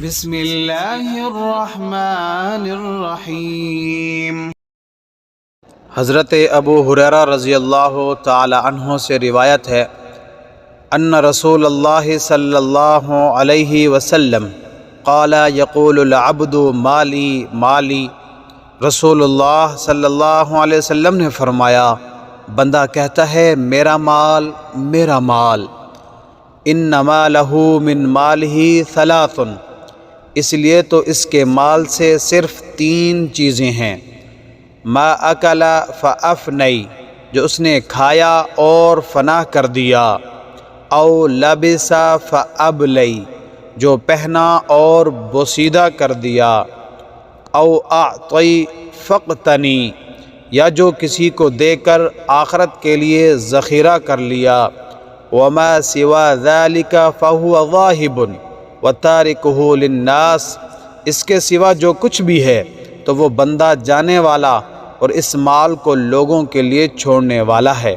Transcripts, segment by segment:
بسم اللہ الرحمن الرحیم۔ حضرت ابو ہریرہ رضی اللہ تعالی عنہ سے روایت ہے ان رسول اللہ صلی اللہ علیہ وسلم قال یقول العبد مالی مالی۔ رسول اللہ صلی اللہ علیہ وسلم نے فرمایا، بندہ کہتا ہے میرا مال میرا مال۔ انما لہ من مالہ ثلاث، اس لیے تو اس کے مال سے صرف 3 چیزیں ہیں۔ ما اکل فافنی، جو اس نے کھایا اور فنا کر دیا۔ او لبس فابلی، جو پہنا اور بوسیدہ کر دیا۔ او اعطی فقتنی، یا جو کسی کو دے کر آخرت کے لیے ذخیرہ کر لیا۔ وما سوا ذلک فہو ذاہب وتارکہ للناس، اس کے سوا جو کچھ بھی ہے تو وہ بندہ جانے والا اور اس مال کو لوگوں کے لیے چھوڑنے والا ہے۔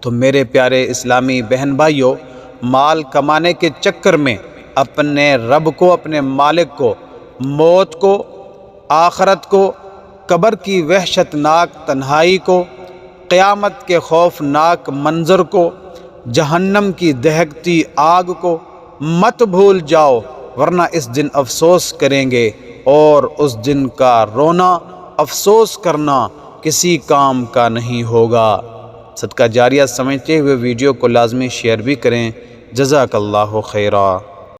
تو میرے پیارے اسلامی بہن بھائیوں، مال کمانے کے چکر میں اپنے رب کو، اپنے مالک کو، موت کو، آخرت کو، قبر کی وحشت ناک تنہائی کو، قیامت کے خوفناک منظر کو، جہنم کی دہکتی آگ کو مت بھول جاؤ، ورنہ اس دن افسوس کریں گے، اور اس دن کا رونا، افسوس کرنا کسی کام کا نہیں ہوگا۔ صدقہ جاریہ سمجھتے ہوئے ویڈیو کو لازمی شیئر بھی کریں۔ جزاک اللہ خیرا۔